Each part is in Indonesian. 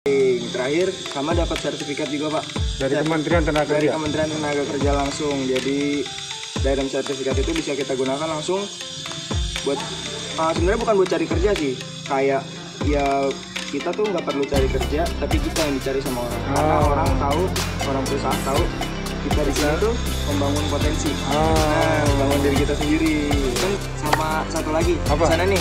Terakhir sama dapat sertifikat juga Pak dari Kementerian Tenaga Kerja. Dari Kementerian Tenaga Kerja langsung. Jadi dalam sertifikat itu bisa kita gunakan langsung buat sebenarnya bukan buat cari kerja sih, kayak ya kita tuh nggak perlu cari kerja, tapi kita yang dicari sama orang. Karena orang perusahaan tahu kita di sini tuh membangun potensi, membangun diri kita sendiri. Kan sama satu lagi, sana nih,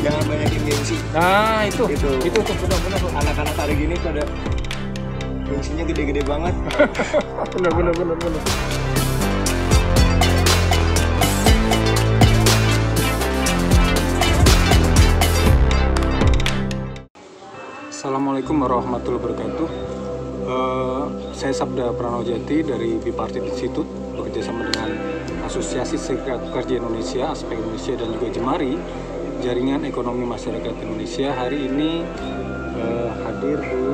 jangan banyakin gengsi. Nah itu benar-benar Anak-anak hari gini tuh ada gengsinya gede-gede banget. benar. Assalamualaikum warahmatullahi wabarakatuh. Saya Sabda Pranojati dari Bipartit Institute, bekerjasama dengan Asosiasi Serikat Pekerja Indonesia, Aspek Indonesia, dan juga Jemari, Jaringan Ekonomi Masyarakat Indonesia. Hari ini hadir di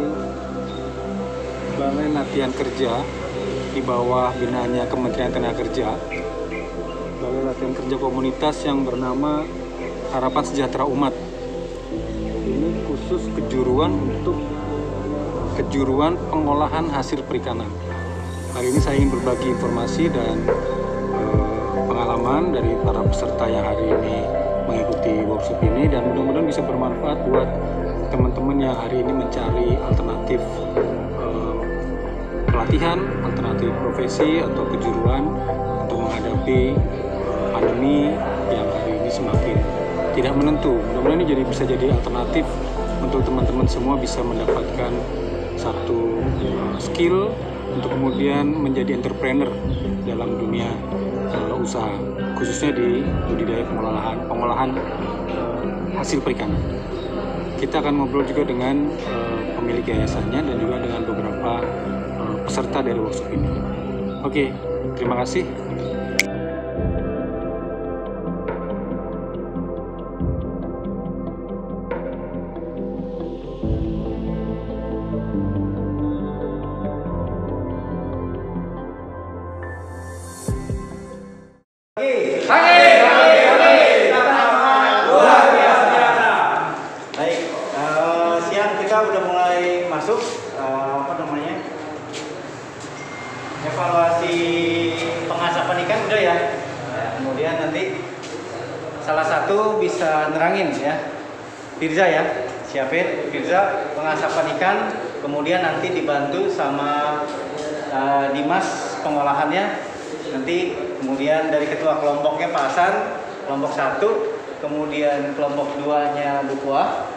Balai Latihan Kerja di bawah binaannya Kementerian Tenaga Kerja. Balai Latihan Kerja Komunitas yang bernama Harapan Sejahtera Umat. Ini khusus kejuruan untuk pengolahan hasil perikanan. Hari ini saya ingin berbagi informasi dan pengalaman dari para peserta yang hari ini mengikuti workshop ini, dan mudah-mudahan bisa bermanfaat buat teman-teman yang hari ini mencari alternatif pelatihan, alternatif profesi atau kejuruan untuk menghadapi pandemi yang hari ini semakin tidak menentu. Mudah-mudahan ini bisa jadi alternatif untuk teman-teman semua bisa mendapatkan satu skill untuk kemudian menjadi entrepreneur dalam dunia usaha, khususnya di budidaya pengolahan hasil perikanan. Kita akan ngobrol juga dengan pemilik yayasannya dan juga dengan beberapa peserta dari workshop ini. Oke, terima kasih. Udah mulai masuk evaluasi pengasapan ikan udah ya. Kemudian nanti salah satu bisa nerangin ya, Firza ya, siapin Firza pengasapan ikan, kemudian nanti dibantu sama Dimas pengolahannya, nanti kemudian dari ketua kelompoknya Pak Hasan, kelompok 1, kemudian kelompok 2-nya Bu Puah,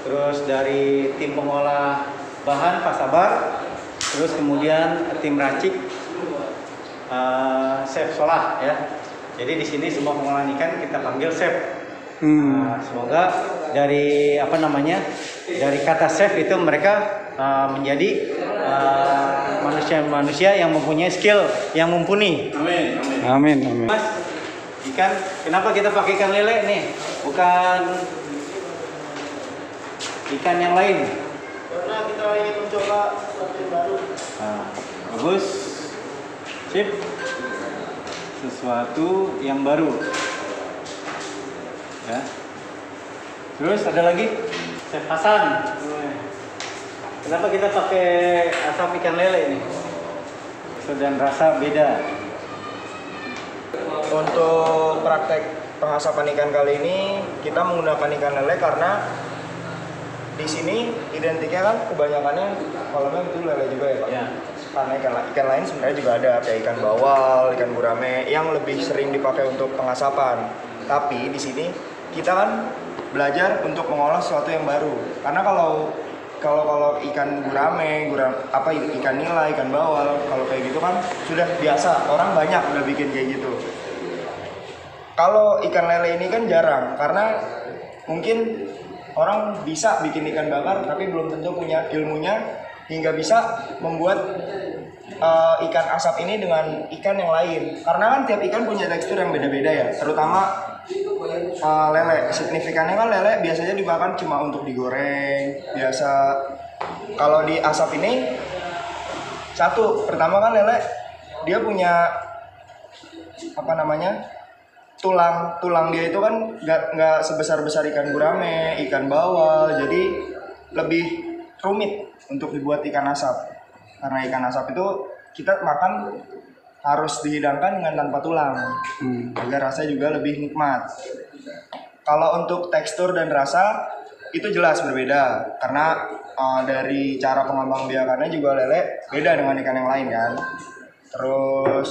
terus dari tim pengolah bahan Pak Sabar, terus kemudian tim racik chef Solah ya. Jadi di sini semua pengolahan ikan kita panggil chef. Semoga dari dari kata chef itu mereka menjadi manusia-manusia yang mempunyai skill yang mumpuni. Amin. Mas, ikan, kenapa kita pakai ikan lele nih? Bukan ikan yang lain, karena kita ingin mencoba sesuatu yang baru. Bagus, sip, sesuatu yang baru ya. Terus ada lagi Chef Hasan, kenapa kita pakai asap ikan lele ini? Dan rasa beda. Untuk praktek pengasapan ikan kali ini kita menggunakan ikan lele karena di sini identiknya kan kebanyakannya kolamnya itu lele juga ya Pak. Ya. Karena ikan lain sebenarnya juga ada kayak ikan bawal, ikan gurame yang lebih sering dipakai untuk pengasapan. Tapi di sini kita kan belajar untuk mengolah sesuatu yang baru. Karena kalau ikan gurame, ikan nila, ikan bawal, kalau kayak gitu kan sudah biasa, orang banyak udah bikin kayak gitu. Kalau ikan lele ini kan jarang, karena mungkin orang bisa bikin ikan bakar tapi belum tentu punya ilmunya hingga bisa membuat ikan asap ini dengan ikan yang lain. Karena kan tiap ikan punya tekstur yang beda-beda ya, terutama lele. Signifikannya kan lele biasanya dimakan cuma untuk digoreng biasa. Kalau di asap ini pertama kan lele dia punya tulang dia itu kan nggak sebesar ikan gurame, ikan bawal, jadi lebih rumit untuk dibuat ikan asap. Karena ikan asap itu kita makan harus dihidangkan dengan tanpa tulang agar rasanya juga lebih nikmat. Kalau untuk tekstur dan rasa itu jelas berbeda karena dari cara pengembangbiakannya juga lele beda dengan ikan yang lain kan. Terus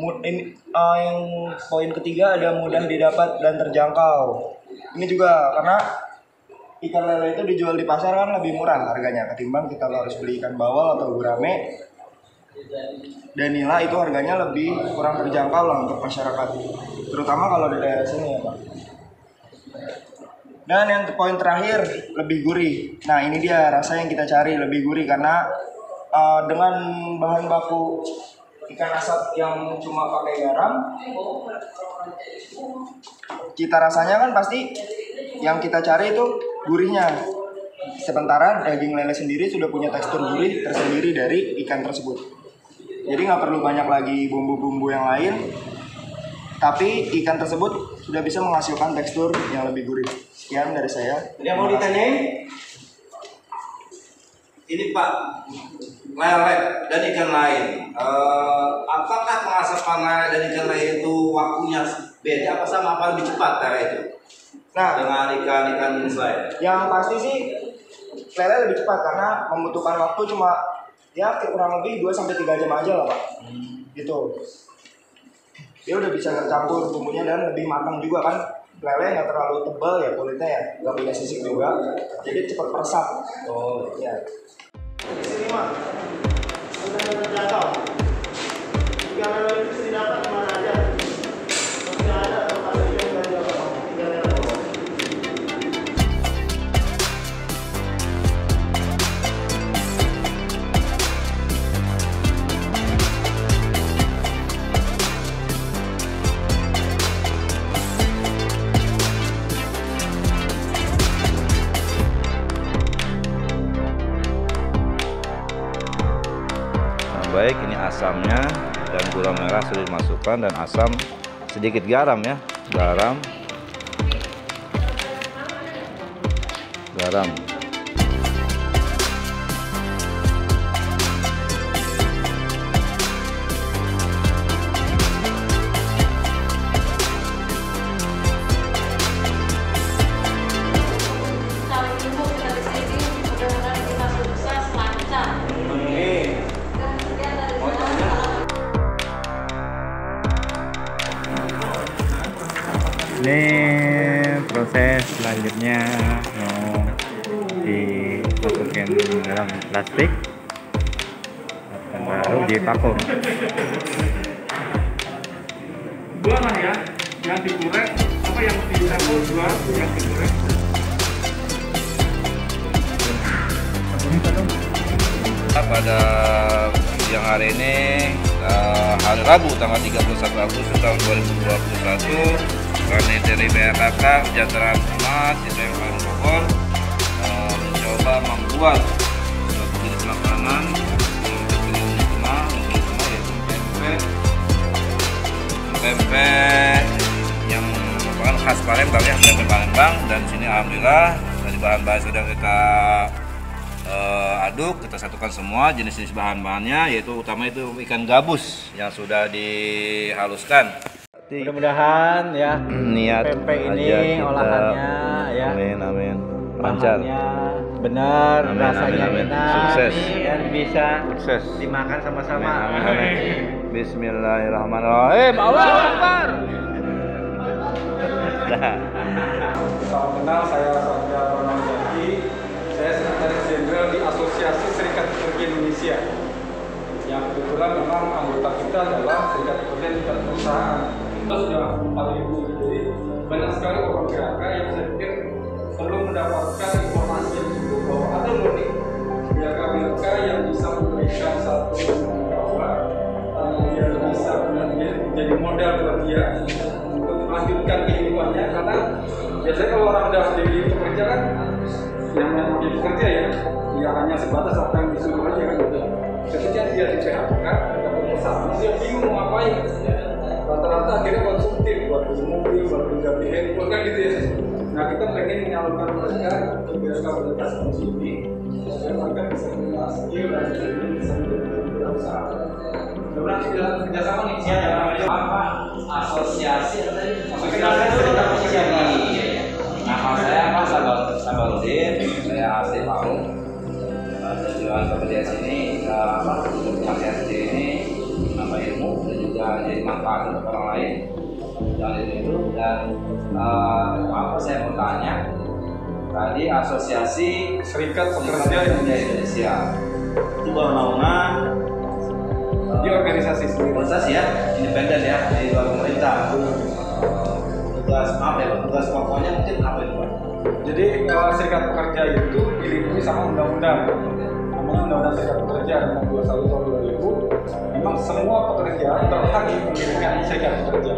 yang poin ketiga ada mudah didapat dan terjangkau. Ini juga karena ikan lele itu dijual di pasar kan lebih murah harganya ketimbang kita harus beli ikan bawal atau gurame. Dan nila itu harganya lebih kurang terjangkau lah untuk masyarakat, terutama kalau di daerah sini ya Pak. Dan yang poin terakhir lebih gurih. Nah ini dia rasa yang kita cari, lebih gurih karena dengan bahan baku ikan asap yang cuma pakai garam, cita rasanya kan pasti yang kita cari itu gurihnya. Sementara daging lele sendiri sudah punya tekstur gurih tersendiri dari ikan tersebut. Jadi nggak perlu banyak lagi bumbu-bumbu yang lain, tapi ikan tersebut sudah bisa menghasilkan tekstur yang lebih gurih. Sekian dari saya. Ada mau ditanyain? Ini Pak, lele dan ikan lain, apakah pengasapan lele dan ikan lain itu waktunya beda apa sama, apa lebih cepat lele itu? Nah, Dengan ikan-ikan jenis lain? yang pasti sih lele lebih cepat karena membutuhkan waktu cuma ya kurang lebih 2-3 jam aja lah Pak. Gitu. Dia udah bisa tercampur bumbunya dan lebih matang juga kan. Lele nggak terlalu tebal ya kulitnya ya, nggak punya sisik juga, jadi cepat meresap. Oh ya. Di sini mah sudah terjangkau. Jika lele itu bisa didapat di mana aja. Masih ada tempat yang nggak didapat. Tinggal lele. Baik, ini asamnya dan gula merah sudah dimasukkan dan asam, sedikit garam ya, garam. Saling jemput kita di sini, mudah-mudahan kita sukses lancar. Ini proses selanjutnya mau dimasukin dalam plastik dan baru divakum. Dua lah ya, yang digoreng apa yang disampul, dua yang digoreng. Pada siang hari ini, hari Rabu tanggal 31 Agustus tahun 2021, kami dari BRKK Kesejahteraan Umat di Kabupaten Bogor mencoba membuat suatu jenis makanan yaitu pempek yang merupakan khas Palembang ya, pempek Palembang. Dan di sini alhamdulillah dari bahan-bahan sudah kita aduk, kita satukan semua jenis-jenis bahan-bahannya, yaitu utama itu ikan gabus yang sudah dihaluskan. Mudah-mudahan ya Niat pempek ini aja kita. olahannya ya Amin, lancar. bahannya benar, Amin, rasanya amin. enak, Sukses. dan bisa Sukses. dimakan sama-sama. Amin. Bismillahirrahmanirrahim. Allahu Akbar. Salam kenal, saya Satya Pranawjati. Saya Sekretaris Jenderal di Asosiasi Serikat Pekerja Indonesia. Yang kebetulan memang anggota kita adalah Serikat Pekerja tingkat perusahaan. Kita sudah 4.000, jadi banyak sekali orang PHK yang saya pikir perlu mendapatkan informasi yang cukup bahwa ada loh nih BHK yang bisa memberikan satu pengetahuan yang bisa menjadi modal buat dia untuk melanjutkan kehidupannya, karena biasanya kalau orang udah jadi pekerja kan yang menjadi pekerja ya hanya sebatas apa yang disuruh aja kan gitu. Ketika dia di PHK atau perusahaan dia bingung mau ngapain, rata-rata akhirnya konsumtif buat beli mobil, buat ganti handphone kan gitu ya. Nah, kita pengen menyalurkan mereka ke biasa komisi ini supaya mereka bisa punya skill dan bisa menjadi usaha. Mudah-mudahan kita kerjasama nih. Apa asosiasi tadi? Asosiasi. Nama saya Pak Sabaludin, saya asli Palu. Tujuan bekerja sini asosiasi ini menambah ilmu dan juga jadi manfaat untuk orang lain. Dan itu apa saya mau tanya tadi asosiasi Serikat Pekerja Indonesia itu naungan di organisasi sendiri. organisasi ya independen ya di luar pemerintah. Tugas pokoknya mungkin apa itu Pak? Jadi Serikat Pekerja itu dilindungi sama undang-undang. Namanya Undang-Undang Serikat Pekerja nomor 21 tahun 2000. Memang semua pekerja berhak mendirikan serikat pekerja.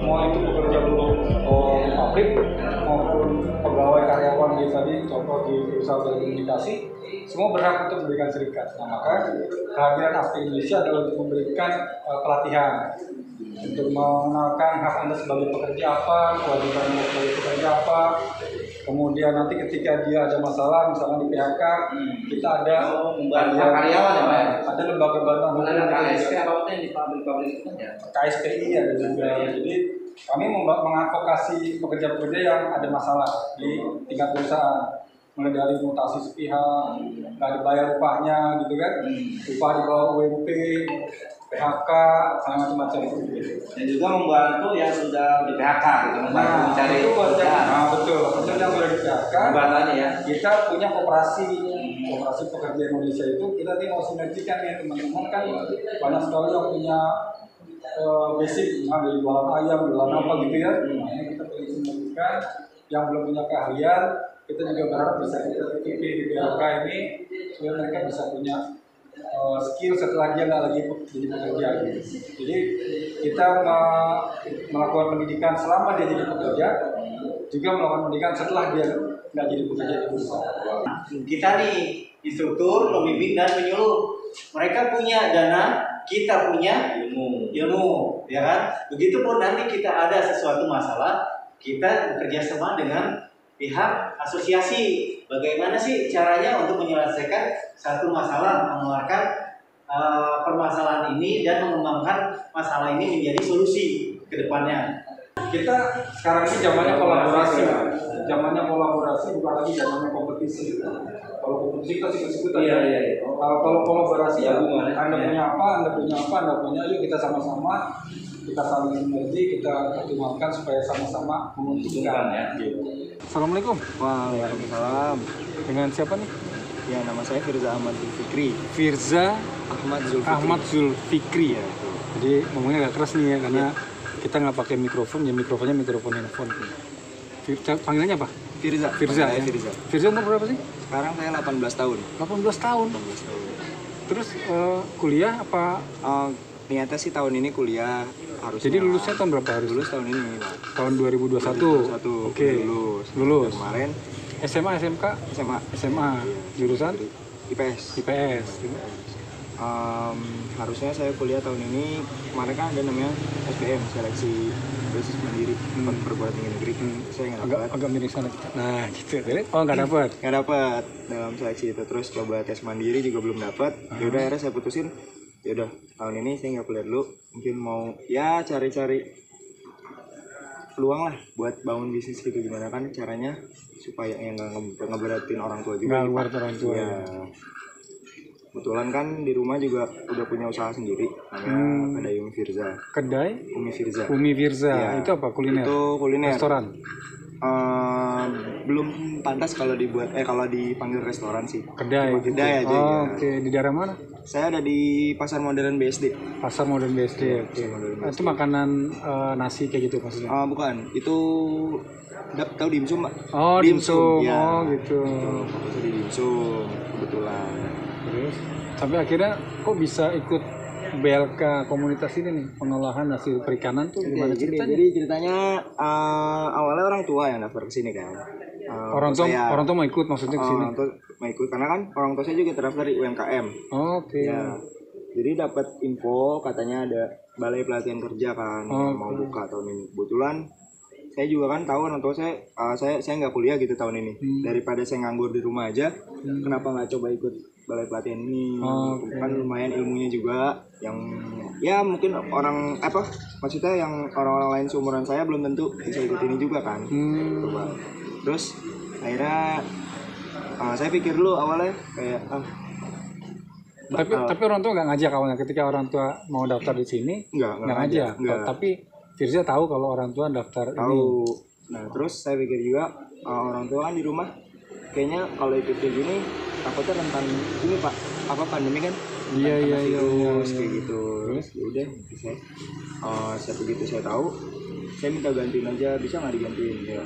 Mau itu pekerja buruh di pabrik maupun pegawai karyawan di tadi contoh di perusahaan telekomunikasi, semua berhak untuk mendirikan serikat. Nah, maka kehadiran ASPI Indonesia adalah untuk memberikan pelatihan untuk mengenalkan hak Anda sebagai pekerja apa, kewajiban Anda sebagai pekerja apa. Kemudian nanti ketika dia ada masalah, misalnya di PHK, kita ada membantu karyawan ya Pak ya? Ada lembaga bantuan hukum Ada KSP apa yang di pabrik-pabrik itu kan ya? KSPI ada juga. Jadi kami mengadvokasi pekerja-pekerja yang ada masalah di tingkat perusahaan, mulai dari mutasi sepihak, nggak dibayar upahnya gitu kan, upah di bawah UMP, PHK, sama macam-macam gitu. Dan juga membantu yang sudah di PHK gitu, membantu mencari itu buat pekerjaan. betul. Untuk yang sudah di PHK, Pembantuannya ya. kita punya koperasi pekerja Indonesia itu kita nih mau sinergikan ya teman-teman, kan banyak sekali yang punya basic, misalnya dari jualan ayam, jualan apa gitu ya. Nah, ini kita perlu sinergikan. Yang belum punya keahlian, kita juga berharap bisa kita titipi di PHK ini supaya mereka bisa punya skill setelah dia nggak lagi jadi pekerja. Jadi kita melakukan pendidikan selama dia jadi pekerja, juga melakukan pendidikan setelah dia nggak jadi pekerja di perusahaan. Kita nih instruktur, pembimbing dan penyuluh. Mereka punya dana, kita punya ilmu, ya kan? Begitupun nanti kita ada sesuatu masalah, kita bekerja sama dengan pihak asosiasi. Bagaimana sih caranya untuk menyelesaikan satu masalah, mengeluarkan permasalahan ini dan mengembangkan masalah ini menjadi solusi ke depannya. Kita sekarang ini zamannya kolaborasi, bukan lagi zamannya kompetisi. Kalau kompetisi kita sikut-sikutan. Iya. Kalau kolaborasi ya, Gabungan. Anda punya apa, Anda punya, yuk kita sama-sama, kita saling sinergi, kita optimalkan supaya sama-sama menguntungkan ya. Assalamualaikum. Waalaikumsalam. Dengan siapa nih? Ya, nama saya Firza Ahmad Zulfikri. Firza Ahmad Zulfikri. ya. Jadi ngomongnya agak keras nih ya, karena kita nggak pakai mikrofon, ya mikrofon handphone. Panggilannya apa? Firza. Ya? Firza umur berapa sih? Sekarang saya 18 tahun. 18 tahun. Terus kuliah apa? Niatnya sih tahun ini kuliah harusnya. Jadi lulusnya tahun berapa harus? Lulus tahun ini, Pak. Tahun 2021. Oke. Lulus. Kemarin SMA, SMK? SMA. Jurusan? IPS. Harusnya saya kuliah tahun ini. Kemarin kan ada namanya SBM, seleksi basis mandiri perguruan tinggi negeri. Saya nggak dapat. Agak miring sana. Nah, gitu. Oh, nggak dapat. Nggak dapat dalam seleksi itu. Terus coba tes mandiri juga belum dapat. Ya udah, akhirnya saya putusin. Ya udah, tahun ini saya nggak kuliah dulu. Mungkin mau ya cari-cari peluang lah buat bangun bisnis gitu. Gimana kan caranya supaya yang nggak ngeberatin orang tua juga. Nggak ngeberatin orang tua. Ya. Kebetulan kan di rumah juga udah punya usaha sendiri, namanya Kedai Umi Firza. Kedai? Umi Firza. Ya, itu apa? Kuliner? Itu kuliner. Restoran? Belum pantas kalau dibuat kalau dipanggil restoran sih. Kedai. Cuma kedai aja. Oh, oke. Di daerah mana? Saya ada di Pasar Modern BSD. Pasar Modern BSD. Oke. Itu makanan nasi kayak gitu maksudnya? Bukan, itu tahu dimsum, Pak? Oh, dimsum. Ya. Oh, gitu. Itu di dimsum kebetulan. Terus sampai akhirnya kok bisa ikut BLK komunitas ini nih, pengolahan hasil perikanan tuh gimana ceritanya? Jadi ceritanya awalnya orang tua yang daftar ke sini kan. Orang tua mau ikut maksudnya ke sini. Orang tua mau ikut karena kan orang tua saya juga terdaftar di UMKM. Oke. Ya. Jadi dapat info katanya ada balai pelatihan kerja kan yang mau buka tahun ini. Kebetulan saya juga kan tahu orang tua saya nggak kuliah gitu tahun ini. Daripada saya nganggur di rumah aja, kenapa nggak coba ikut balai pelatihan ini? Kan lumayan ilmunya juga yang ya mungkin maksudnya yang orang-orang lain seumuran saya belum tentu bisa ikut ini juga kan. Coba. Terus akhirnya saya pikir dulu awalnya kayak tapi orang tua nggak ngajak awalnya ketika orang tua mau daftar di sini nggak ngajak. Tapi Firza tahu kalau orang tua daftar tahu. ini. Nah terus saya pikir juga orang tua kan di rumah kayaknya kalau ikut kayak gini takutnya rentan ini pak pandemi kan. Iya kayak gitu. Terus ya udah saya begitu saya tahu saya minta gantiin aja, bisa nggak digantiin ya.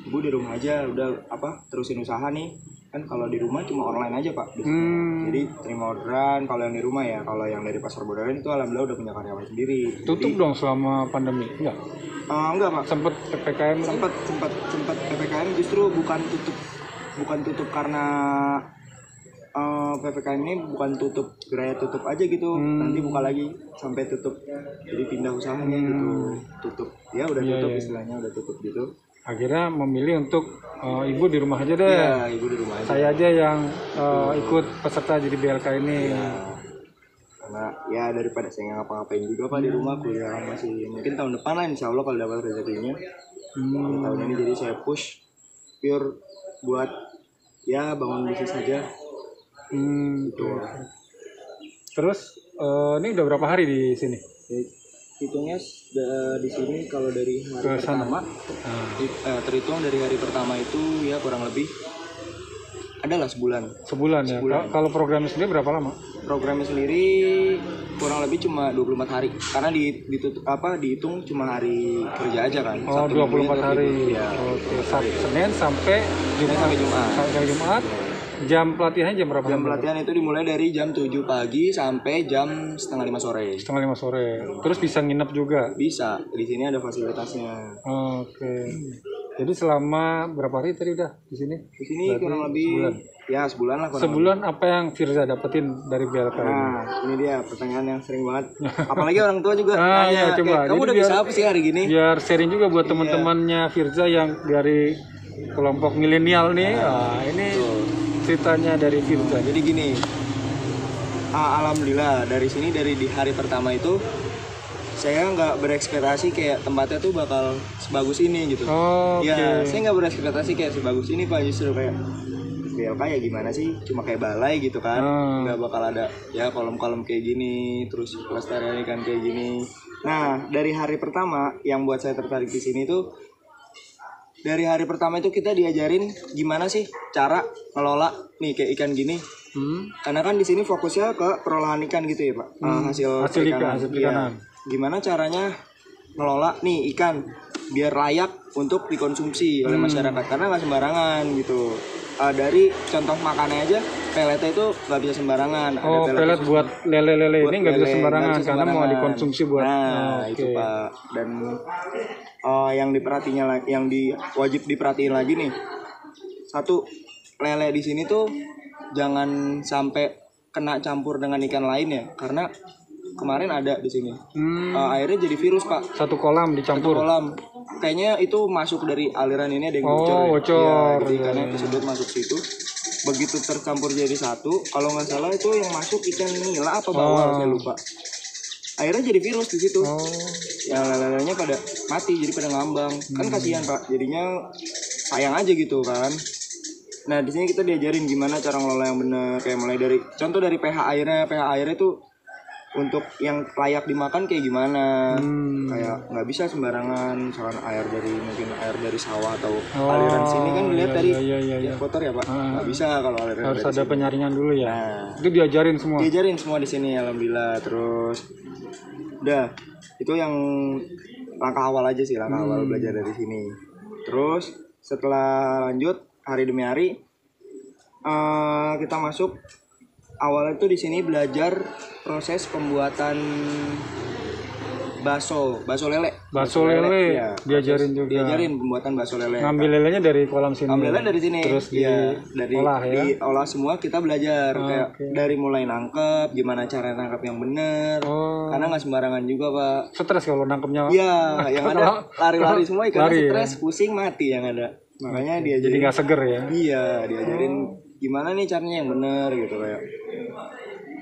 Ibu di rumah aja udah terusin usaha nih kan. Kalau di rumah cuma online aja pak. Jadi terima orderan kalau yang di rumah ya. Kalau yang dari pasar modern itu alhamdulillah udah punya karyawan sendiri. Tutup dong selama pandemi enggak? Enggak pak. Sempet PPKM. Sempat PPKM justru bukan tutup karena PPKM ini bukan geraya tutup aja gitu. Nanti buka lagi sampai tutup. Jadi pindah usahanya gitu. Tutup. Ya udah tutup istilahnya udah tutup gitu. Akhirnya memilih untuk ibu di rumah aja deh. Iya, ibu di rumah aja. Saya aja yang ikut peserta jadi BLK ini. Ya, karena ya daripada saya nggak ngapa-ngapain juga pak di rumah, kuliah masih mungkin tahun depan lah insya Allah kalau dapat rezekinya. Tahun ini jadi saya push pure buat ya bangun bisnis saja. Gitu. Terus ini udah berapa hari di sini? Hitungnya di sini kalau dari hari pertama terhitung dari hari pertama itu ya kurang lebih adalah sebulan ya. Kalau programnya sendiri berapa lama? Programnya sendiri kurang lebih cuma 24 hari karena dihitung cuma hari kerja aja kan. 24 hari ya. Senin sampai Jumat. Jam pelatihannya jam berapa? Jam pelatihan itu dimulai dari jam 7 pagi sampai jam 4:30 sore. 4:30 sore. Terus bisa nginep juga? Bisa. Di sini ada fasilitasnya. Oke. Jadi selama berapa hari tadi udah di sini? Di sini kurang lebih sebulan lah. Sebulan apa yang Firza dapetin dari BLK ini? Nah, ini dia pertanyaan yang sering banget. Apalagi orang tua juga nanya, coba. Kamu udah bisa apa sih hari gini? Biar sharing juga buat teman-temannya Firza yang dari kelompok milenial nih. Ini ceritanya dari Firza. Jadi gini, alhamdulillah dari sini dari di hari pertama itu saya nggak berekspektasi kayak tempatnya tuh bakal sebagus ini gitu. Ya saya nggak berekspektasi kayak sebagus ini pak, justru kayak BLK ya gimana sih, cuma kayak balai gitu kan, nggak bakal ada ya kolom-kolom kayak gini, terus pelestarian ikan kayak gini. Nah dari hari pertama yang buat saya tertarik di sini tuh dari hari pertama itu kita diajarin gimana sih cara ngelola nih kayak ikan gini. Karena kan di sini fokusnya ke perolahan ikan gitu ya pak. Hasil perikanan. Ya. Gimana caranya ngelola nih ikan biar layak untuk dikonsumsi oleh masyarakat karena nggak sembarangan gitu. Dari contoh makannya aja peletnya itu nggak bisa sembarangan. Ada pelet buat lele-lele ini nggak bisa sembarangan karena mau dikonsumsi buat. Itu pak. Dan yang wajib diperhatiin lagi nih, satu, lele di sini tuh jangan sampai kena campur dengan ikan lain ya, karena kemarin ada di sini airnya jadi virus pak. Satu kolam dicampur. Kayaknya itu masuk dari aliran ini ada yang bocor. Jadi ikannya tersebut masuk situ. Begitu tercampur jadi satu, kalau nggak salah itu yang masuk ikan nila apa bawal saya lupa. Akhirnya jadi virus di situ. Ya lelenya pada mati, jadi pada ngambang. Kan kasihan pak, jadinya sayang aja gitu kan. Nah di sini kita diajarin gimana cara ngelola yang benar, kayak mulai dari contoh dari pH airnya tuh untuk yang layak dimakan kayak gimana. Kayak nggak bisa sembarangan, misalkan air dari sawah atau aliran sini kan dilihat tadi kotor ya pak. Nggak bisa kalau aliran harus ada sini. penyaringan dulu ya. Nah, itu diajarin semua. Diajarin semua di sini alhamdulillah. Terus udah itu yang langkah awal aja sih, langkah awal belajar dari sini. Terus setelah lanjut hari demi hari kita masuk. Awalnya tuh di sini belajar proses pembuatan bakso lele. Bakso lele Iya. diajarin juga. Diajarin pembuatan bakso lele. Ngambil lelenya dari kolam sini. Ngambil lele dari sini. Terus Iya, diolah ya. diolah semua kita belajar kayak Oke. dari mulai nangkep, gimana cara nangkep yang benar. Oh. Karena nggak sembarangan juga, Pak. Stres kalau nangkepnya. Iya, yang ada lari-lari semua ikan Lari, stres, pusing, mati yang ada. Makanya Jadi diajarin. nggak seger ya. Iya, diajarin gimana nih caranya yang benar gitu kayak.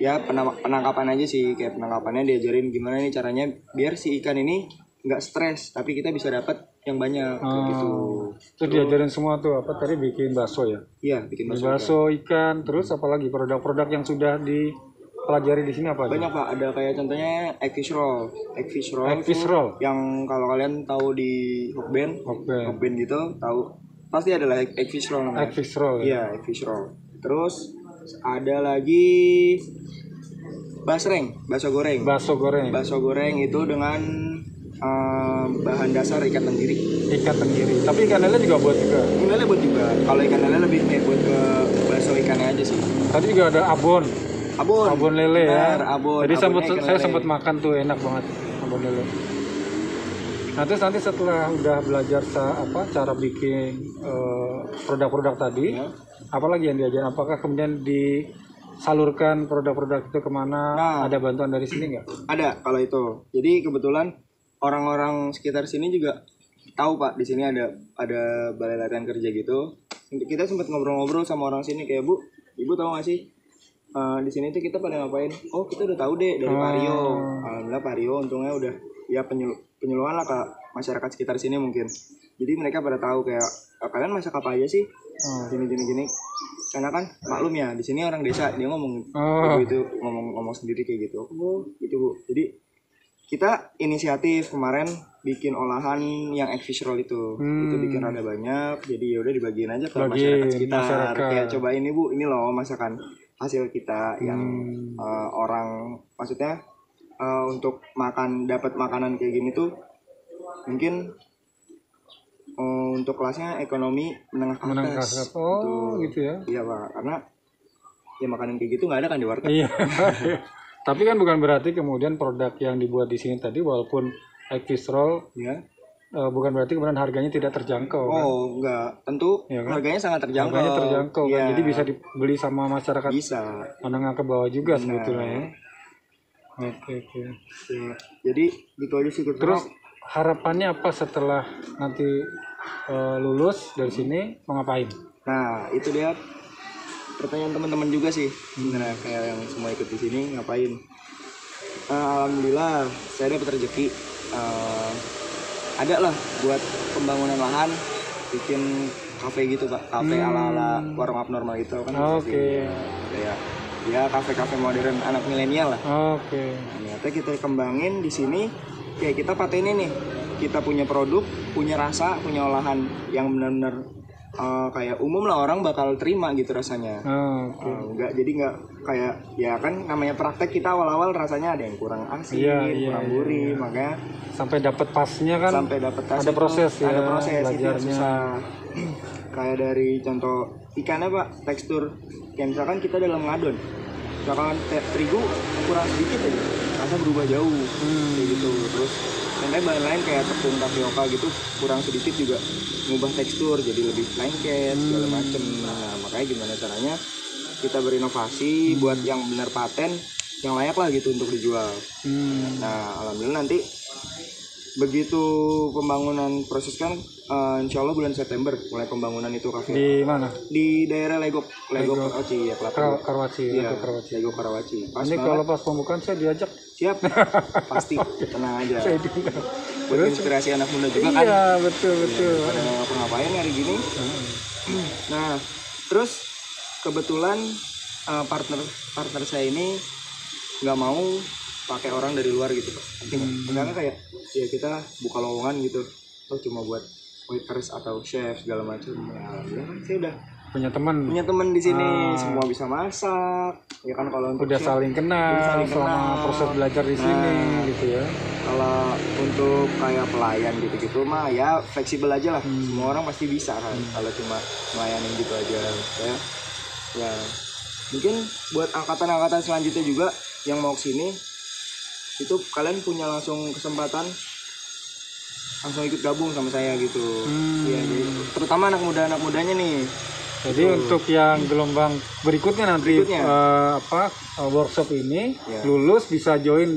Ya penangkapan aja sih, kayak penangkapannya diajarin gimana nih caranya biar si ikan ini nggak stres, tapi kita bisa dapat yang banyak kayak gitu. Terus diajarin semua tuh apa tadi bikin bakso ya. Iya, bikin bakso. Bakso ikan, terus apalagi produk-produk yang sudah dipelajari di sini apa aja? Banyak, Pak. Ada kayak contohnya eggfish roll. Eggfish roll. Eggfish tuh roll? yang kalau kalian tahu di Hokben gitu, tahu pasti adalah eggfish roll namanya. Eggfish roll. Ya? Iya, eggfish roll. Terus ada lagi bakso goreng. Bakso goreng. Bakso goreng itu dengan bahan dasar ikan tenggiri. Ikan tenggiri. Tapi ikan lele juga buat juga. Ikan lele buat juga. Kalau ikan lele lebih kayak buat ke bakso ikannya aja sih. Tadi juga ada abon. Abon lele Benar, ya. abon. Jadi Abonnya ikan saya lele. sempat makan tuh, enak banget abon lele. Nah terus nanti setelah udah belajar cara bikin produk-produk tadi, Ya. apalagi yang diajarin? Apakah kemudian disalurkan produk-produk itu kemana? Nah. Ada bantuan dari sini nggak? Ada kalau itu. Jadi kebetulan orang-orang sekitar sini juga tahu, Pak, di sini ada balai latihan kerja gitu. Kita sempat ngobrol-ngobrol sama orang sini kayak, "Bu, Ibu tahu nggak sih di sini tuh kita pada ngapain?" "Oh, kita udah tahu deh dari Pak Rio." Alhamdulillah Pak Rio untungnya udah ya penyuluhan lah ke masyarakat sekitar sini mungkin. Jadi mereka pada tahu kayak, "Kalian masak apa aja sih?" Gini. Karena kan maklum ya, di sini orang desa, dia ngomong ibu itu ngomong sendiri kayak gitu. "Oh, gitu, Bu." Jadi kita inisiatif kemarin bikin olahan yang eggfish roll itu bikin rada banyak, jadi ya udah dibagiin aja ke masyarakat sekitar. Kayak cobain nih, Bu, ini loh masakan hasil kita yang orang maksudnya untuk dapat makanan kayak gini tuh mungkin untuk kelasnya ekonomi menengah ke atas. Oh gitu ya. Iya, Pak, karena ya makanan kayak gitu nggak ada kan di warteg. Iya. Tapi kan bukan berarti kemudian produk yang dibuat di sini tadi walaupun eggfish roll Ya. bukan berarti kemudian harganya tidak terjangkau. Kan? Oh, enggak. Tentu Ya kan? harganya sangat terjangkau. Harganya terjangkau kan? Iya. Jadi bisa dibeli sama masyarakat Bisa. menengah ke bawah juga sebetulnya ya. Oke. Ya. Jadi gitu aja sih. Terus harapannya apa setelah nanti lulus dari sini mau ngapain? Nah, itu dia pertanyaan teman-teman juga sih sebenarnya, kayak yang semua ikut di sini ngapain. Alhamdulillah saya dapat rezeki, ada lah buat pembangunan lahan, bikin kafe gitu, Pak, kafe ala warung abnormal gitu kan. Oke. Kayak ya kafe-kafe modern anak milenial lah. Oke. Ternyata kita kembangin di sini, kayak kita patenin nih, kita punya produk, punya rasa, punya olahan yang benar-benar kayak umum lah, orang bakal terima gitu rasanya. Jadi nggak kayak ya kan namanya praktek, kita awal-awal rasanya ada yang kurang asin, kurang gurih, makanya sampai dapat pasnya kan. sampai dapat ada proses ya. ada proses itu yang belajarnya. susah. Kayak dari contoh ikannya, Pak, tekstur kayak misalkan kita dalam ngadon, misalkan terigu kurang sedikit aja rasa berubah jauh kayak gitu. Terus sampai bahan lain kayak tepung tapioka gitu kurang sedikit juga ngubah tekstur jadi lebih lengket segala macem. Nah, makanya gimana caranya kita berinovasi buat yang benar paten yang layak lah gitu untuk dijual. Nah, alhamdulillah nanti begitu pembangunan proses kan, insya Allah bulan September mulai pembangunan itu kafe. Di mana? Di daerah Legok Karawaci ya, Kelapa. Karawaci. Iya, Karawaci. Legok Karawaci. Pas Ini banget. kalau pas pembukaan saya diajak. Siap, pasti, tenang aja. Saya diundang. Buat inspirasi anak muda juga kan. Iya, betul. Pada nggak ngapa-ngapain hari gini. Nah, terus kebetulan partner saya ini nggak mau pakai orang dari luar gitu, Pak. Misalnya kayak ya kita buka lowongan gitu, atau cuma buat waiters atau chef segala macam. Ya, alhamdulillah kan saya udah Punya teman di sini, semua bisa masak. Ya kan kalau untuk udah chef, saling kenal udah saling selama kenal. proses belajar di sini gitu ya. Kalau untuk kayak pelayan gitu-gitu mah ya fleksibel aja lah. Semua orang pasti bisa kan. Kalau cuma melayanin gitu aja. Ya mungkin buat angkatan-angkatan selanjutnya juga yang mau kesini, itu kalian punya langsung kesempatan langsung ikut gabung sama saya gitu. Iya, jadi terutama anak mudanya nih. Jadi untuk yang gelombang berikutnya nanti workshop ini lulus bisa join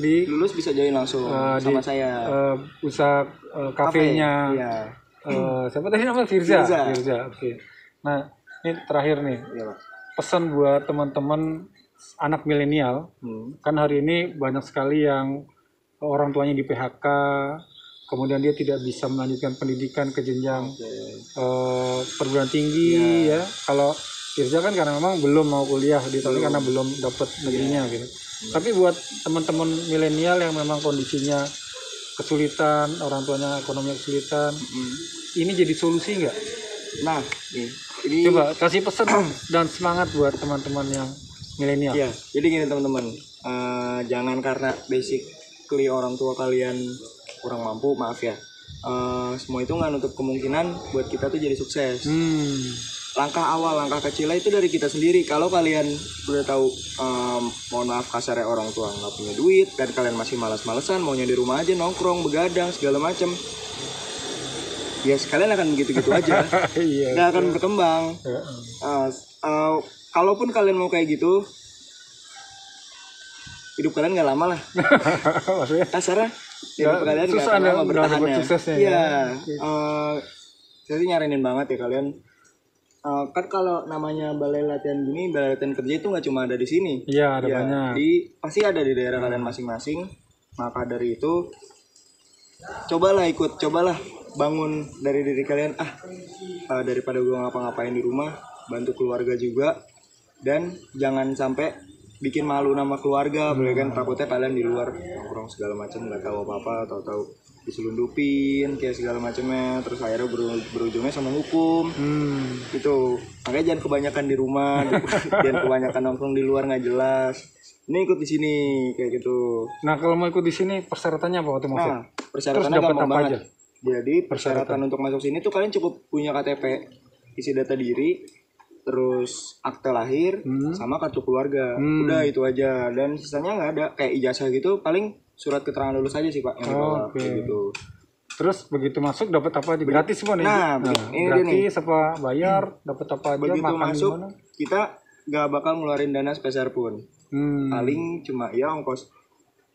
langsung sama saya. Usaha kafenya. Iya. Siapa tadi namanya Firza. Firza. Oke. Nah, ini terakhir nih. Iya, Pak. Pesan buat teman-teman anak milenial. Kan hari ini banyak sekali yang orang tuanya di PHK, kemudian dia tidak bisa melanjutkan pendidikan ke jenjang perguruan tinggi ya. Kalau Firza kan karena memang belum mau kuliah di tahun ini karena belum dapat negerinya gitu. Tapi buat teman-teman milenial yang memang kondisinya kesulitan, orang tuanya ekonomi kesulitan, ini jadi solusi nggak? Nah, ini Coba kasih pesan dan semangat buat teman-teman yang milenial. Iya, jadi gini teman-teman, jangan karena basically orang tua kalian kurang mampu, maaf ya. Semua itu nggak nutup kemungkinan buat kita tuh jadi sukses. Langkah awal, langkah kecilnya itu dari kita sendiri. Kalau kalian udah tahu, mohon maaf kasarnya orang tua nggak punya duit dan kalian masih malas-malesan, maunya di rumah aja nongkrong, begadang segala macem, ya sekalian akan begitu-gitu aja, nggak akan berkembang. Kalaupun kalian mau kayak gitu, hidup kalian nggak lama lah. Kasarnya hidup kalian nggak akan lama bertahannya. Iya, jadi nyaranin banget ya kalian. Kan kalau namanya balai latihan gini, balai latihan kerja itu nggak cuma ada di sini. Iya, ada banyak. Pasti ada di daerah kalian masing-masing. Maka dari itu, cobalah bangun dari diri kalian. Daripada gue ngapa-ngapain di rumah, bantu keluarga juga. Dan jangan sampai bikin malu nama keluarga, boleh kan, takutnya kalian di luar nongkrong segala macam nggak tahu apa-apa, tahu-tahu diselundupin kayak segala macamnya, terus akhirnya berujungnya sama hukum. Gitu. Makanya jangan kebanyakan di rumah, jangan kebanyakan nongkrong di luar nggak jelas. Ini ikut di sini kayak gitu. Nah, kalau mau ikut di sini persyaratannya apa waktu masuk? Nah, persyaratannya gampang banget. Aja? Jadi persyaratan untuk masuk sini tuh kalian cukup punya KTP, isi data diri, terus akte lahir, sama kartu keluarga. Udah itu aja. Dan sisanya nggak ada. Kayak ijazah gitu, paling surat keterangan lulus aja sih Pak yang dibawa gitu. Terus begitu masuk dapat apa aja? Gratis semua nih. Nah, ini gratis apa bayar? Dapat apa aja? Begitu makan masuk dimana? Kita nggak bakal ngeluarin dana sepeser pun. Paling cuma ya ongkos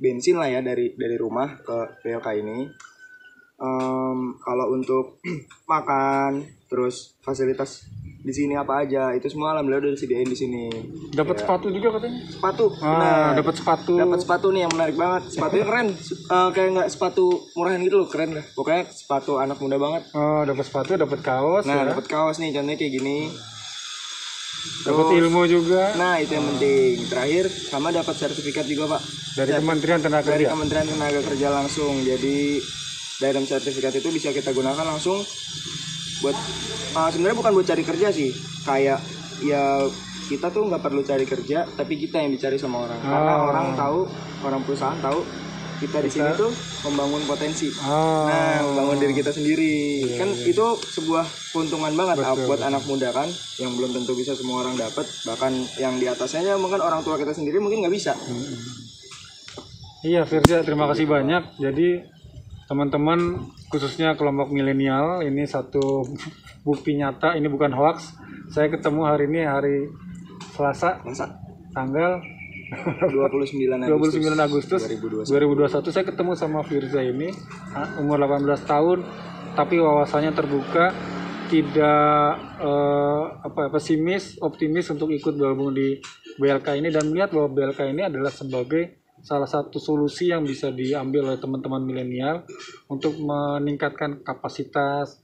bensin lah ya dari rumah ke PLK ini. Kalau untuk makan, terus fasilitas di sini apa aja, itu semua alhamdulillah udah disediain di sini. Dapat sepatu juga katanya? Sepatu. Dapat sepatu. Dapat sepatu nih yang menarik banget. Sepatunya keren. Kayak nggak sepatu murahan gitu loh, keren lah. Pokoknya sepatu anak muda banget. Dapat sepatu, dapat kaos. Nah, dapat kaos nih, contohnya kayak gini. Dapat ilmu juga. Nah, itu yang penting. Terakhir sama dapat sertifikat juga, Pak. Dari Kementerian Tenaga Kerja. Dari Kementerian Tenaga Kerja langsung. Jadi dalam sertifikat itu bisa kita gunakan langsung buat sebenarnya bukan buat cari kerja sih, kayak ya kita tuh nggak perlu cari kerja, tapi kita yang dicari sama orang. Karena orang perusahaan tahu kita di sini tuh membangun potensi. Nah, membangun diri kita sendiri. Kan itu sebuah keuntungan banget buat anak muda kan, yang belum tentu bisa semua orang dapat. Bahkan yang di atasnya mungkin orang tua kita sendiri mungkin nggak bisa. Iya, Firza, terima kasih banyak. Jadi teman-teman khususnya kelompok milenial, ini satu bukti nyata, ini bukan hoax. Saya ketemu hari ini hari Selasa tanggal 29 Agustus 2021. Saya ketemu sama Firza ini, umur 18 tahun, tapi wawasannya terbuka, tidak pesimis, optimis untuk ikut gabung di BLK ini, dan melihat bahwa BLK ini adalah sebagai salah satu solusi yang bisa diambil oleh teman-teman milenial untuk meningkatkan kapasitas,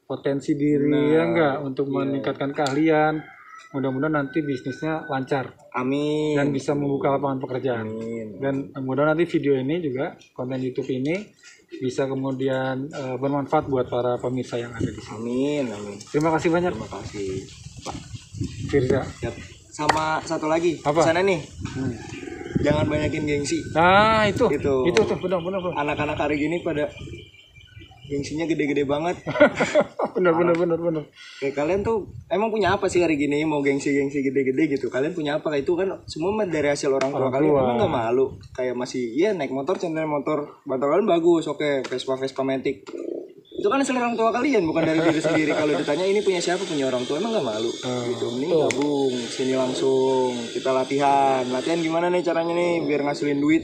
potensi diri, untuk meningkatkan keahlian. Mudah-mudahan nanti bisnisnya lancar. Amin. Dan bisa membuka lapangan pekerjaan. Amin. Dan mudah-mudahan nanti video ini juga, konten YouTube ini bisa kemudian bermanfaat buat para pemirsa yang ada di sini. Amin. Terima kasih banyak. Terima kasih, Pak Firza. Sama satu lagi, apa? Sana nih. Jangan banyakin gengsi. Nah, itu benar. Anak-anak hari gini pada gengsinya gede-gede banget. bener. Kayak kalian tuh emang punya apa sih hari gini mau gengsi gede-gede gitu? Kalian punya apa? Itu kan semua dari hasil orang tua kalian. Emang nggak malu? Kayak masih naik motor, centang motor, motor kalian bagus, oke, Vespa Matic. Itu kan hasil orang tua kalian, bukan dari diri sendiri. Kalau ditanya ini punya siapa, punya orang tua, emang nggak malu? Gitu. Mending gabung sini langsung kita latihan gimana nih caranya nih biar ngasilin duit.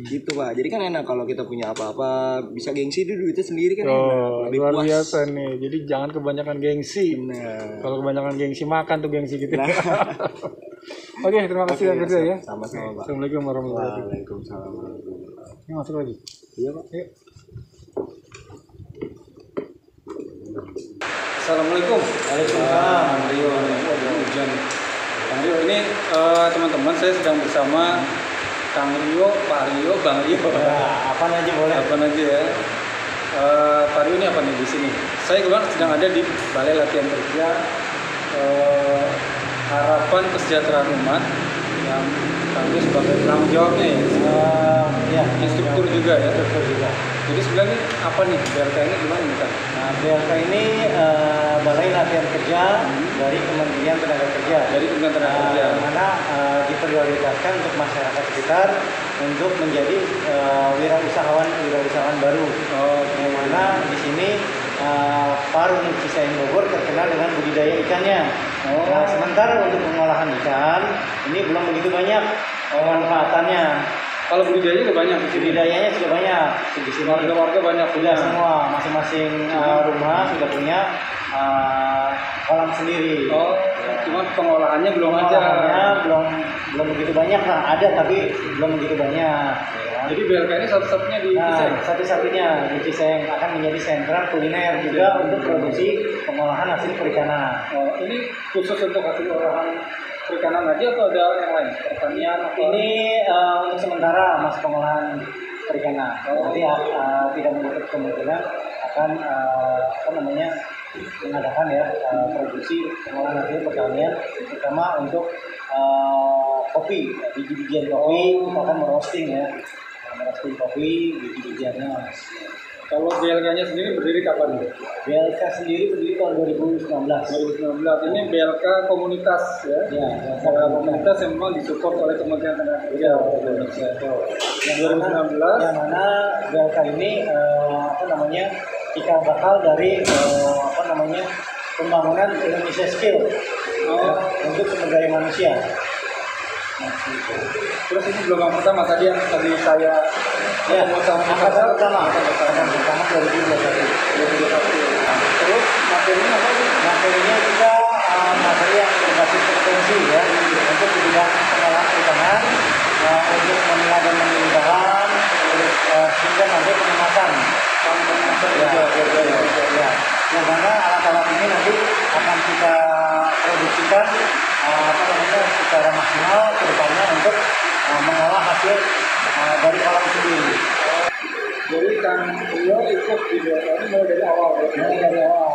Gitu Pak. Jadi kan enak kalau kita punya apa-apa bisa gengsi duitnya sendiri kan enak. Lebih luar puas. biasa nih. Jadi jangan kebanyakan gengsi. Kalau kebanyakan gengsi makan tuh gengsi gitu. Oke, terima kasih ya Firza ya. Sama-sama Pak. Assalamualaikum warahmatullahi wabarakatuh. Waalaikumsalam warahmatullahi wabarakatuh. Ini masuk lagi. Iya Pak. Yuk. Assalamualaikum. Waalaikumsalam. Bang Rio, hujan. Bang Rio, ini teman-teman saya sedang bersama Kang Rio, Pak Rio, Bang Rio. Apa aja boleh. Apa aja ya? Pak Rio ini apa nih di sini? Saya kebetulan sedang ada di Balai Latihan Kerja Harapan Kesejahteraan Umat yang Kang Rio sebagai penanggung jawabnya ya. Instruktur juga ya. Instruktur juga. Jadi sebenarnya apa nih BLK ini gimana nih Kang? Nah, BLK ini Balai Latihan Kerja dari Kementerian Tenaga Kerja. Dari Kementerian Tenaga Kerja. Mana diprioritaskan untuk masyarakat sekitar untuk menjadi wirausahawan baru. Yang mana di sini Parung Cisaeng Bogor terkenal dengan budidaya ikannya. Nah, sementara untuk pengolahan ikan ini belum begitu banyak pemanfaatannya. Kalau budidayanya udah banyak di sini. Budidayanya sudah banyak. Di sini Warga-warga banyak sudah semua, masing-masing rumah sudah punya kolam sendiri. Cuma pengolahannya belum ada. Pengolahannya belum begitu banyak lah. Ada tapi belum begitu banyak. Jadi BLK ini satu-satunya di Cisaeng. Satu-satunya di Cisaeng akan menjadi sentra kuliner juga untuk produksi pengolahan hasil perikanan. Ini khusus untuk hasil olahan perikanan aja atau ada yang lain? Pertanian atau Ini untuk sementara masih pengolahan perikanan. Nanti tidak menutup kemungkinan akan mengadakan produksi pengolahan hasil pertanian, terutama untuk kopi, biji-bijian kopi. Kita akan merosting merosting kopi, biji-bijiannya. kalau BLK-nya sendiri berdiri kapan? BLK sendiri berdiri tahun 2019. 2019. Ini BLK komunitas ya. Ya, BLK komunitas yang memang disupport oleh Kementerian Tenaga Kerja. Yang 2019. Yang mana BLK ini cikal bakal dari pembangunan Indonesia Skill untuk sumber daya manusia. Terus ini gelombang pertama tadi yang tadi saya angkatan pertama 2021. Terus materinya apa sih? Materinya kita materi yang berbasis frekuensi ya, untuk di bidang pengolahan perikanan, untuk memilah dan menyimpan, hingga nanti pengemasan. Yang mana alat-alat ini nanti akan kita produksikan secara maksimal ke depannya untuk mengolah hasil dari kolam sendiri. Jadi Kang Rio ikut di BLK ini mulai dari awal ya? Mulai dari awal.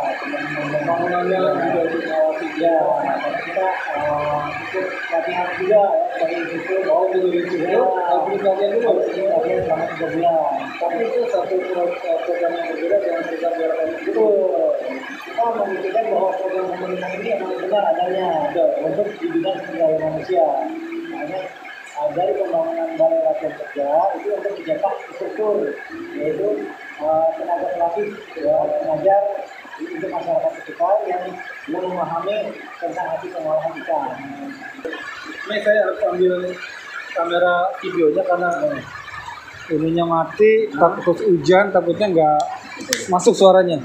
Pembangunannya juga ikut awal Ya, kita ikut latihan juga dari situ. Dari situ, habis latihan dulu? Latihan selama 3 bulan. Tapi itu satu program yang berbeda dengan program BLK ini. Itu kita membuktikan bahwa program pemerintah ini memang benar adanya untuk di bidang sumber daya manusia. Makanya dari pembangunan balai latihan kerja itu untuk mencetak struktur, yaitu tenaga pelatih pengajar untuk masyarakat sekitar yang belum memahami tentang hasil pengolahan ikan. Ini saya harus ambil kamera videonya karena ininya mati, takut hujan, takutnya nggak masuk suaranya.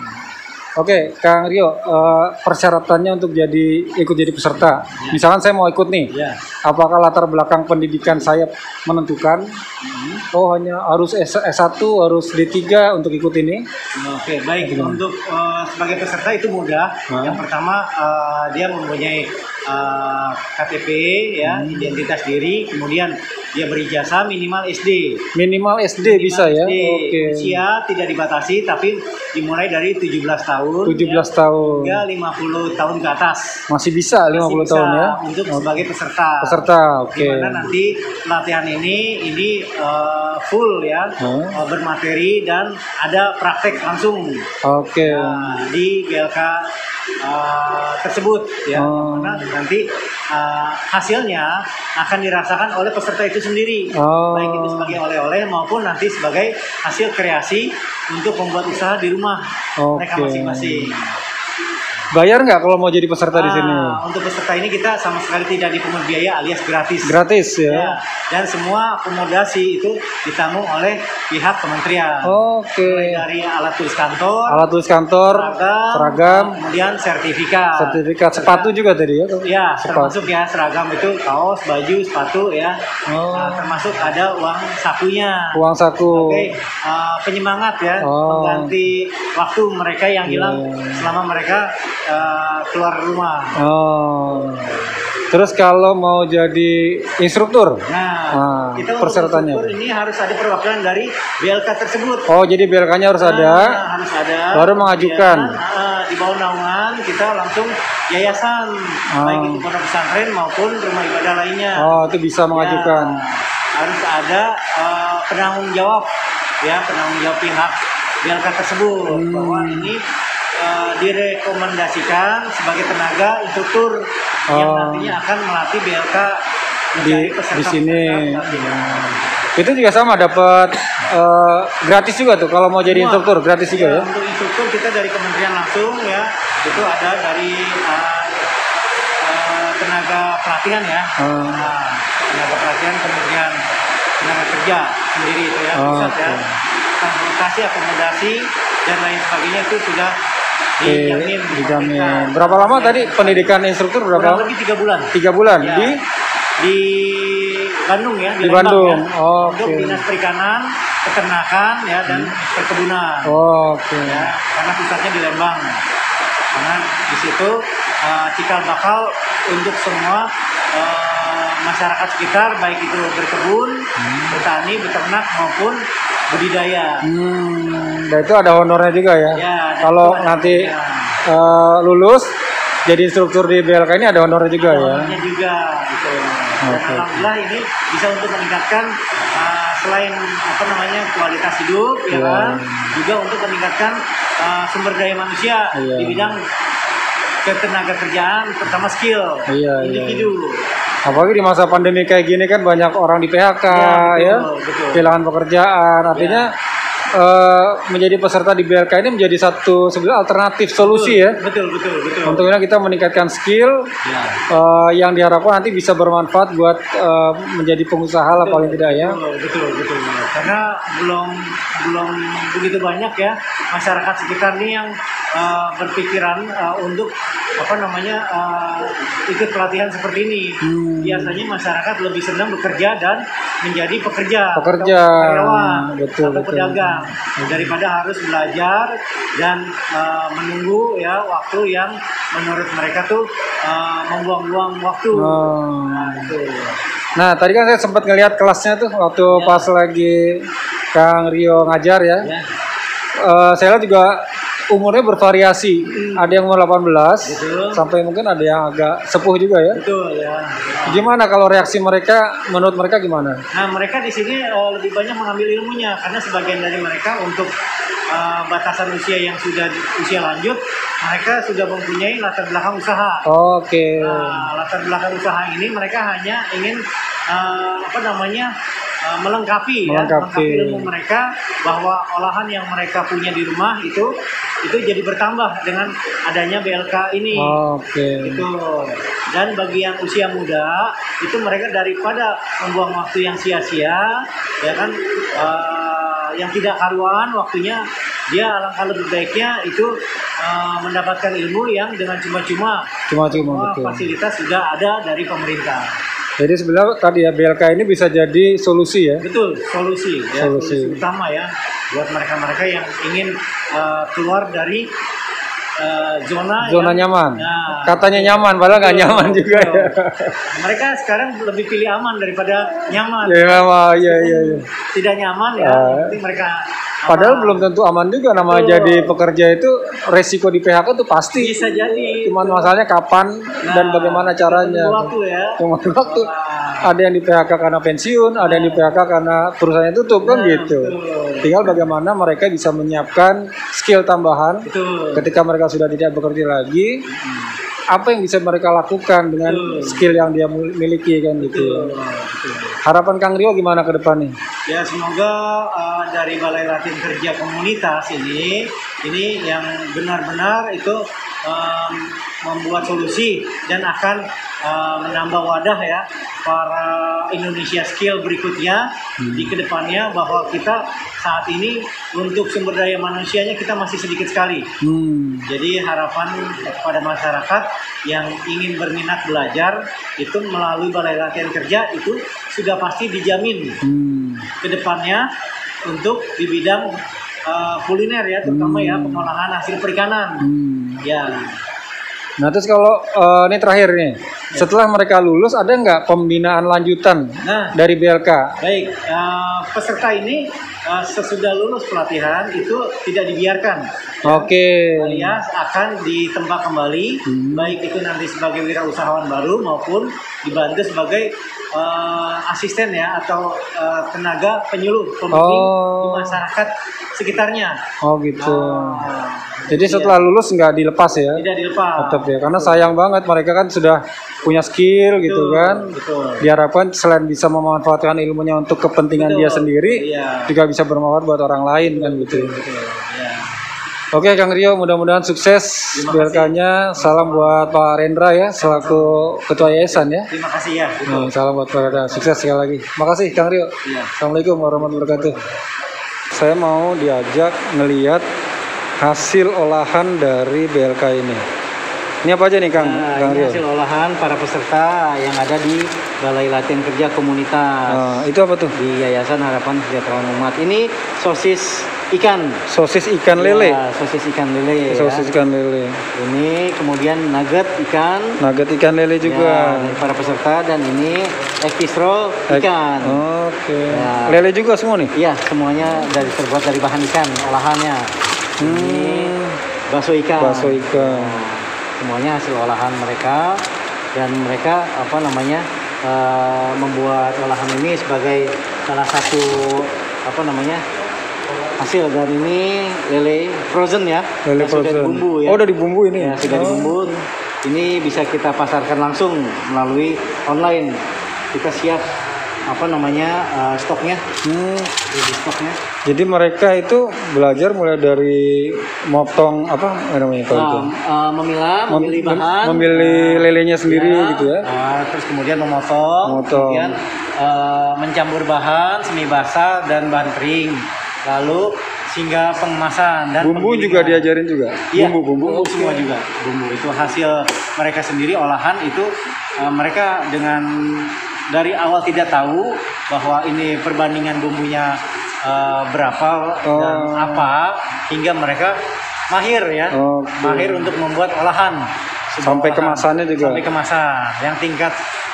Oke, Kang Rio, persyaratannya untuk ikut jadi peserta. Misalkan saya mau ikut nih, apakah latar belakang pendidikan saya menentukan? Oh, hanya harus S1, harus D3 untuk ikut ini? Oke, baik. Untuk sebagai peserta itu mudah. Yang pertama dia mempunyai KTP, identitas diri, kemudian dia berijazah minimal SD. Minimal SD bisa ya. SD. Oke. Usia tidak dibatasi, tapi dimulai dari 17 tahun 17 tahun. hingga 50 tahun ke atas. Masih bisa 50 Masih bisa tahun ya. untuk sebagai peserta. Peserta, oke. Dimana nanti latihan ini full ya, bermateri dan ada praktek langsung. Oke. Nah, di BLK tersebut ya, mana nanti hasilnya akan dirasakan oleh peserta itu sendiri, baik itu sebagai oleh-oleh maupun nanti sebagai hasil kreasi untuk membuat usaha di rumah mereka masing-masing. Bayar nggak kalau mau jadi peserta di sini? Untuk peserta ini kita sama sekali tidak dipungut biaya alias gratis. Gratis ya. Ya, dan semua akomodasi itu ditanggung oleh pihak kementerian. Oke. Mulai dari alat tulis kantor, seragam, kemudian sertifikat. Sepatu juga tadi ya? Ya, termasuk ya seragam itu kaos, baju, sepatu ya. Nah, termasuk ada uang sakunya. Uang saku. Oke, penyemangat ya, mengganti waktu mereka yang hilang selama mereka keluar rumah. Terus kalau mau jadi instruktur, kita persyaratannya untuk ini harus ada perwakilan dari BLK tersebut. Oh, jadi BLK-nya harus ada. Harus ada. Baru mengajukan. Kemudian, di bawah naungan kita langsung yayasan, baik itu pondok pesantren maupun rumah ibadah lainnya. Oh, itu bisa mengajukan. Harus ada penanggung jawab, ya penanggung jawab pihak BLK tersebut bahwa ini direkomendasikan sebagai tenaga instruktur yang nantinya akan melatih BLK di sini. Itu juga sama dapat gratis juga tuh kalau mau jadi instruktur, gratis juga ya. Untuk instruktur kita dari kementerian langsung ya, itu ada dari tenaga pelatihan ya. Tenaga pelatihan Kementerian Tenaga Kerja sendiri itu ya, pusat ya. Transportasi, akomodasi dan lain sebagainya itu sudah dijamin. Berapa lama tadi pendidikan instruktur berapa? Kurang lebih 3 bulan. 3 bulan ya. Di Bandung ya, di Bandung. Ya. Untuk dinas perikanan, peternakan ya dan perkebunan. Ya, karena pusatnya di Lembang. Karena di situ cikal bakal untuk semua masyarakat sekitar, baik itu berkebun, bertani, beternak maupun budidaya. Dan itu ada honornya juga ya. Kalau nanti lulus jadi instruktur di BLK ini ada honornya juga ya. Honornya juga gitu. Dan alhamdulillah ini bisa untuk meningkatkan selain kualitas hidup ya kan, juga untuk meningkatkan sumber daya manusia di bidang ketenaga kerjaan, terutama skill individu. Apalagi di masa pandemi kayak gini kan banyak orang di PHK betul. Kehilangan pekerjaan. Artinya menjadi peserta di BLK ini menjadi satu sebenarnya alternatif solusi ya. Betul. Untuk kita meningkatkan skill yang diharapkan nanti bisa bermanfaat buat menjadi pengusaha lah paling tidak ya. Betul. Karena belum begitu banyak ya masyarakat sekitar ini yang berpikiran untuk ikut pelatihan seperti ini. Biasanya masyarakat lebih senang bekerja dan menjadi pekerja. Karyawan atau pedagang daripada harus belajar dan menunggu ya waktu yang menurut mereka tuh membuang-buang waktu. Nah, tadi kan saya sempat ngelihat kelasnya tuh waktu pas lagi Kang Rio ngajar ya. Saya lihat juga umurnya bervariasi. Ada yang umur 18 sampai mungkin ada yang agak sepuh juga ya. Betul ya. Gimana kalau reaksi mereka, menurut mereka gimana? Nah, mereka di sini lebih banyak mengambil ilmunya karena sebagian dari mereka untuk batasan usia yang sudah usia lanjut, mereka sudah mempunyai latar belakang usaha. Latar belakang usaha ini mereka hanya ingin melengkapi ilmu mereka, bahwa olahan yang mereka punya di rumah itu jadi bertambah dengan adanya BLK ini. Gitu. Dan bagi yang usia muda itu mereka daripada membuang waktu yang sia-sia ya kan, yang tidak karuan waktunya, dia alangkah lebih baiknya itu mendapatkan ilmu yang dengan cuma-cuma fasilitas sudah ada dari pemerintah. Jadi sebenarnya tadi ya BLK ini bisa jadi solusi ya. Betul, solusi utama ya buat mereka-mereka yang ingin keluar dari zona Zona yang- nyaman. Nah, Katanya nyaman, padahal nggak nyaman juga ya. mereka sekarang lebih pilih aman daripada nyaman. Ya, iya. Tidak nyaman ya, nanti mereka Padahal aman. belum tentu aman juga. Nama Betul. jadi pekerja itu resiko di PHK itu pasti. Bisa jadi. Cuman masalahnya kapan dan Nah, bagaimana caranya. tunggu waktu ya. Cuma waktu. Wah. Ada yang di PHK karena pensiun, ada yang di PHK karena perusahaannya tutup kan Nah, gitu. betul. Tinggal bagaimana mereka bisa menyiapkan skill tambahan Betul. ketika mereka sudah tidak bekerja lagi. Apa yang bisa mereka lakukan dengan Betul. skill yang dia miliki kan gitu. Betul. Harapan Kang Rio gimana ke depan nih? Ya semoga dari Balai Latihan Kerja Komunitas ini yang benar-benar itu membuat solusi dan akan menambah wadah ya para Indonesia Skill berikutnya di kedepannya, bahwa kita saat ini untuk sumber daya manusianya kita masih sedikit sekali. Jadi harapan kepada masyarakat yang ingin berminat belajar itu melalui Balai Latihan Kerja itu sudah pasti dijamin ke depannya untuk di bidang kuliner ya, terutama ya pengolahan hasil perikanan. Ya. Nah terus kalau ini terakhir nih, setelah mereka lulus ada nggak pembinaan lanjutan Nah. dari BLK? Baik, peserta ini sesudah lulus pelatihan itu tidak dibiarkan. Oke. Alias akan ditempa kembali, baik itu nanti sebagai wirausahawan baru maupun dibantu sebagai asisten ya atau tenaga penyuluh pembimbing di masyarakat sekitarnya. Oh gitu. Jadi iya. setelah lulus nggak dilepas ya? Tidak dilepas. Tetap ya, karena sayang banget mereka kan sudah punya skill gitu Betul, kan. betul. Diharapkan selain bisa memanfaatkan ilmunya untuk kepentingan Betul, dia sendiri, iya. juga bisa bermanfaat buat orang lain kan gitu. Betul, ya. Oke Kang Rio, mudah-mudahan sukses Terima kasih. BLK-nya. Salam buat Pak Rendra ya, selaku Ketua Yayasan ya. Terima kasih ya. Betul. Salam buat Pak Rendra, sukses sekali lagi. Makasih Kang Rio. Iya. Assalamualaikum warahmatullahi wabarakatuh. Saya mau diajak ngeliat hasil olahan dari BLK ini. Ini apa aja nih Kang? Nah, Kang ini Rio? hasil olahan para peserta yang ada di Balai Latihan Kerja Komunitas Itu apa tuh? di Yayasan Harapan Kesejahteraan Umat. Ini sosis ikan. Sosis ikan lele. Ya, sosis ikan lele. Sosis ya. ikan lele. Ini kemudian nugget ikan. Nugget ikan lele juga. Ya, dari para peserta, dan ini egg fish roll ikan. Oke. Ya. Lele juga semua nih? Iya, semuanya terbuat dari bahan ikan olahannya. Ini bakso ikan. Bakso ikan. Nah, semuanya hasil olahan mereka, dan mereka membuat olahan ini sebagai salah satu hasil dari ini lele frozen ya. Lele yang sudah frozen. dibumbu ya. Oh, udah dibumbu ini. Ya, sudah dibumbu. Ini bisa kita pasarkan langsung melalui online. Kita siap stoknya. Jadi stoknya. Jadi mereka itu belajar mulai dari motong apa namanya kalau itu? Memilih bahan, memilih lelenya sendiri gitu ya. Terus kemudian memotong, kemudian mencampur bahan semi basah dan bahan kering, lalu hingga pengemasan dan Bumbu juga penggilingan. diajarin juga. Iya, Bumbu. semua juga. Bumbu itu hasil mereka sendiri, olahan itu mereka dengan dari awal tidak tahu bahwa ini perbandingan bumbunya berapa dan apa, hingga mereka mahir ya. Oke. Mahir untuk membuat olahan. Sebuah Sampai olahan. kemasannya juga. Sampai kemasan. Yang tingkat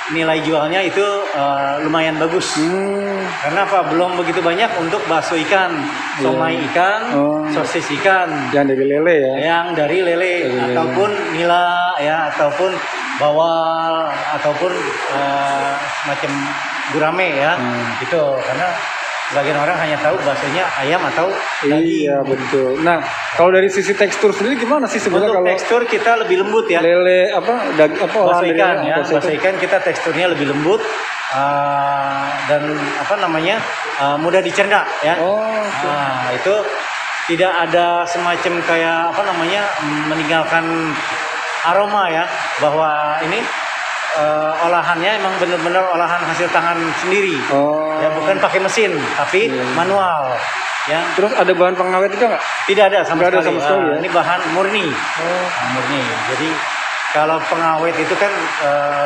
nilai jualnya itu lumayan bagus. Karena apa? Belum begitu banyak untuk bakso ikan, somai ikan, sosis ikan. Yang dari lele ya. Yang dari lele ataupun nila ya, ataupun bawal, ataupun semacam gurame ya. Gitu. Karena sebagian orang hanya tahu baksonya ayam atau daging. Iya betul. Nah kalau dari sisi tekstur sendiri gimana sih sebenarnya Untuk kalau tekstur kita lebih lembut ya. lele Bakso olahan dari ikan lele, ya, bakso bakso ikan kita teksturnya lebih lembut dan mudah dicerna ya. Nah, itu tidak ada semacam kayak meninggalkan aroma ya, bahwa ini olahannya emang benar-benar olahan hasil tangan sendiri. Ya, bukan pakai mesin tapi manual ya. Terus ada bahan pengawet juga nggak? Tidak ada sama Nggak ada sekali. sama sekali ya? Ini bahan murni. Murni. Jadi kalau pengawet itu kan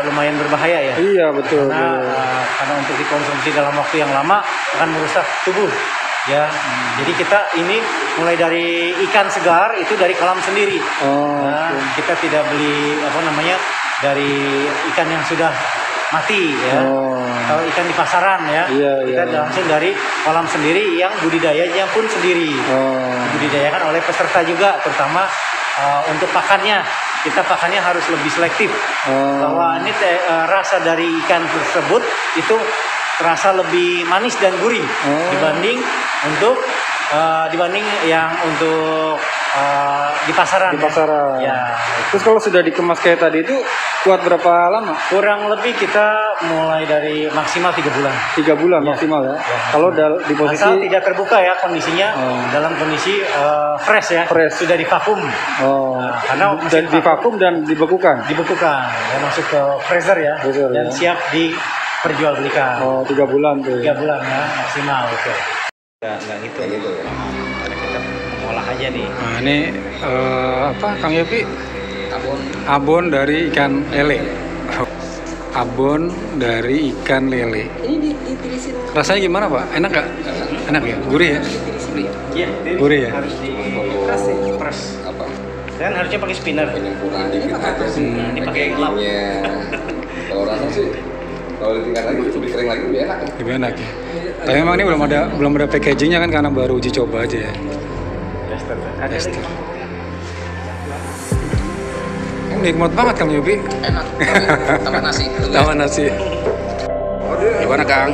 lumayan berbahaya ya. Iya betul. Karena untuk dikonsumsi dalam waktu yang lama akan merusak tubuh. ya. Jadi kita ini mulai dari ikan segar itu dari kolam sendiri. Nah, kita tidak beli dari ikan yang sudah mati ya. Kalau ikan di pasaran ya, kita langsung dari kolam sendiri yang budidayanya pun sendiri. Dibudidayakan oleh peserta juga, terutama untuk pakannya. Kita pakannya harus lebih selektif. Bahwa ini rasa dari ikan tersebut itu terasa lebih manis dan gurih dibanding yang untuk di pasaran. Di pasaran. Ya. Terus kalau sudah dikemas kayak tadi itu kuat berapa lama? Kurang lebih kita mulai dari maksimal 3 bulan. 3 bulan maksimal ya. Kalau di posisi asal tidak terbuka ya kondisinya, dalam kondisi fresh ya. Fresh. Sudah divakum. Karena dan divakum dan dibekukan. Dibekukan, ya, masuk ke freezer ya. Dan siap diperjualbelikan. 3 bulan tuh. 3 bulan ya maksimal itu. Enggak gitu. Karena kita mengolah aja nih. Nah, ini Kang Yopi? Abon dari ikan lele. Abon dari ikan lele. Ini ditirisin. Rasanya gimana, Pak? Enak nggak? Enak ya? Gurih ya? Iya, gurih ya? Harus diperas. Apa? Dan harusnya pakai spinner. Kurang dikit aja sih. Ini pakai lap. Kalau rasa sih kalau ditingkat lagi lebih kering lagi lebih enak. Lebih enak ya. Tapi memang ini belum ada packagingnya kan karena baru uji coba aja ya. Tester. Nikmat banget Kang Yopi. Enak. Tambah nasi. Tambah nasi. Gimana Kang?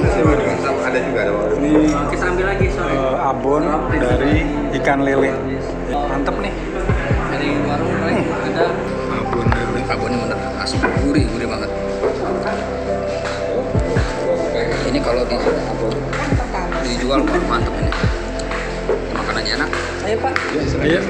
Ada juga ada. Ini Kita ambil lagi abon dari ikan lele. Mantep nih. Dari warung ada Abon lele. abonnya bener asli gurih banget. Ini kalau dijual mantep ini. Makanannya enak. Ayo Pak. Iya.